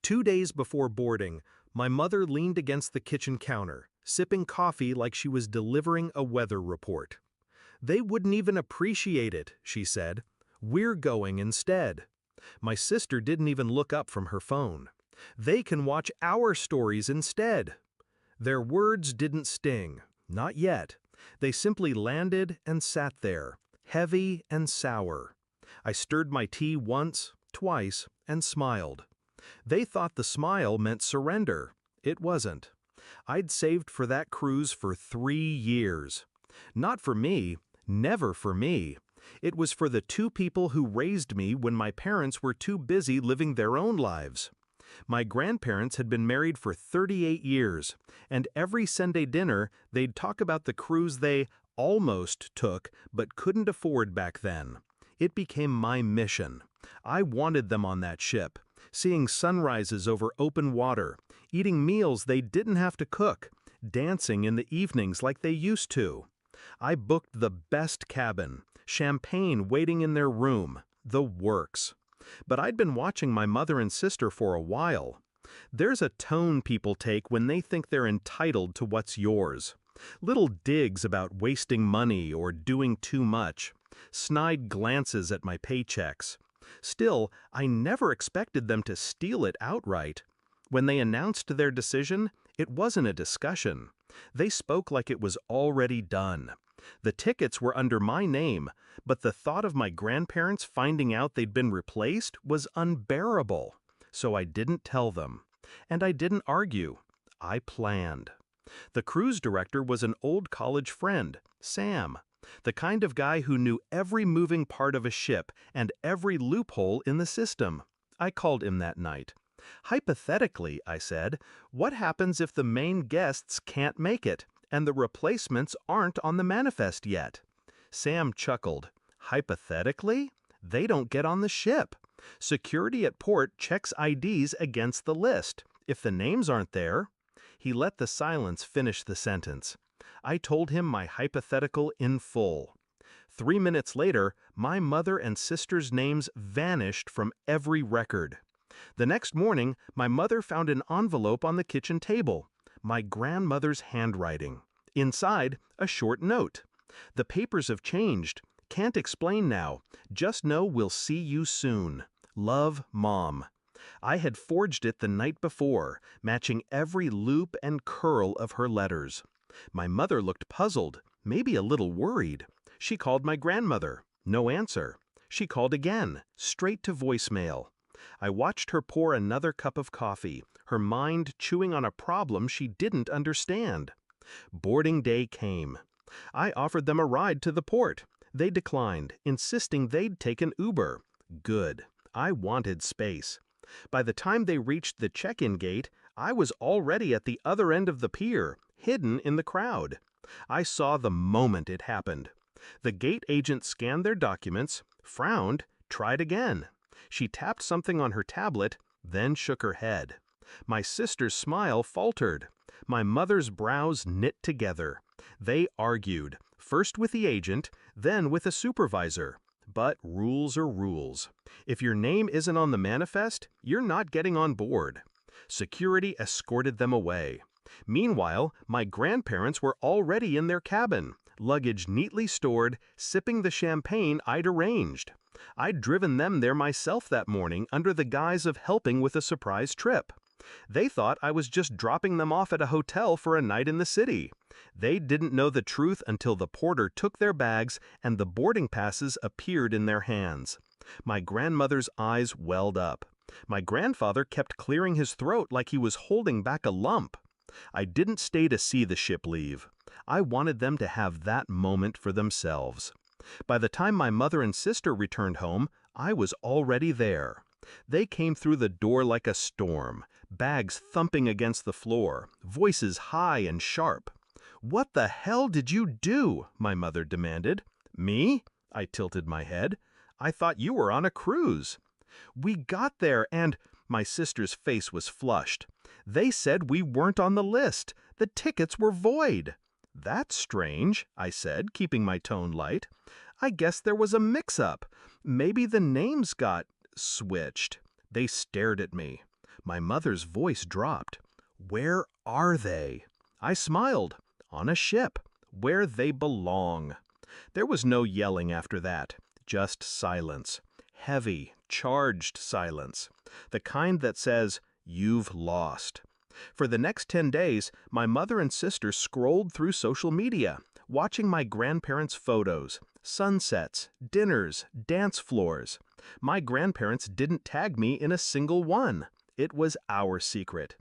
2 days before boarding, my mother leaned against the kitchen counter, sipping coffee like she was delivering a weather report. "They wouldn't even appreciate it," she said. "We're going instead." My sister didn't even look up from her phone. "They can watch our stories instead." Their words didn't sting, not yet. They simply landed and sat there, heavy and sour. I stirred my tea once, twice, and smiled. They thought the smile meant surrender. It wasn't. I'd saved for that cruise for 3 years. Not for me, never for me. It was for the two people who raised me when my parents were too busy living their own lives. My grandparents had been married for 38 years, and every Sunday dinner they'd talk about the cruise they almost took but couldn't afford back then. It became my mission. I wanted them on that ship, seeing sunrises over open water, eating meals they didn't have to cook, dancing in the evenings like they used to. I booked the best cabin, champagne waiting in their room, the works. But I'd been watching my mother and sister for a while. There's a tone people take when they think they're entitled to what's yours. Little digs about wasting money or doing too much. Snide glances at my paychecks. Still, I never expected them to steal it outright. When they announced their decision, it wasn't a discussion. They spoke like it was already done. The tickets were under my name, but the thought of my grandparents finding out they'd been replaced was unbearable. So I didn't tell them. And I didn't argue. I planned. The cruise director was an old college friend, Sam, the kind of guy who knew every moving part of a ship and every loophole in the system. I called him that night. "Hypothetically," I said, "what happens if the main guests can't make it, and the replacements aren't on the manifest yet?" Sam chuckled. "Hypothetically? They don't get on the ship. Security at port checks IDs against the list. If the names aren't there..." He let the silence finish the sentence. I told him my hypothetical in full. 3 minutes later, my mother and sister's names vanished from every record. The next morning, my mother found an envelope on the kitchen table. My grandmother's handwriting. Inside, a short note. "The papers have changed. Can't explain now. Just know we'll see you soon. Love, Mom." I had forged it the night before, matching every loop and curl of her letters. My mother looked puzzled, maybe a little worried. She called my grandmother. No answer. She called again, straight to voicemail. I watched her pour another cup of coffee, her mind chewing on a problem she didn't understand. Boarding day came. I offered them a ride to the port. They declined, insisting they'd take an Uber. Good. I wanted space. By the time they reached the check-in gate, I was already at the other end of the pier, hidden in the crowd. I saw the moment it happened. The gate agent scanned their documents, frowned, tried again. She tapped something on her tablet, then shook her head. My sister's smile faltered. My mother's brows knit together. They argued, first with the agent, then with a supervisor. But rules are rules. If your name isn't on the manifest, you're not getting on board. Security escorted them away. Meanwhile, my grandparents were already in their cabin, luggage neatly stored, sipping the champagne I'd arranged. I'd driven them there myself that morning under the guise of helping with a surprise trip. They thought I was just dropping them off at a hotel for a night in the city. They didn't know the truth until the porter took their bags and the boarding passes appeared in their hands. My grandmother's eyes welled up. My grandfather kept clearing his throat like he was holding back a lump. I didn't stay to see the ship leave. I wanted them to have that moment for themselves. By the time my mother and sister returned home, I was already there. They came through the door like a storm, bags thumping against the floor, voices high and sharp. "What the hell did you do?" my mother demanded. "Me?" I tilted my head. "I thought you were on a cruise." "We got there and..." My sister's face was flushed. "They said we weren't on the list. The tickets were void." "That's strange," I said, keeping my tone light. "I guess there was a mix-up. Maybe the names got switched." They stared at me. My mother's voice dropped. Where are they? I smiled. On a ship, where they belong. There was no yelling after that, just silence. Heavy, charged silence. The kind that says, "You've lost." For the next 10 days, my mother and sister scrolled through social media, watching my grandparents' photos, sunsets, dinners, dance floors. My grandparents didn't tag me in a single one. It was our secret.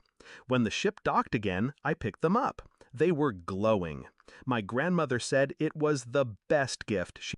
When the ship docked again, I picked them up. They were glowing. My grandmother said it was the best gift she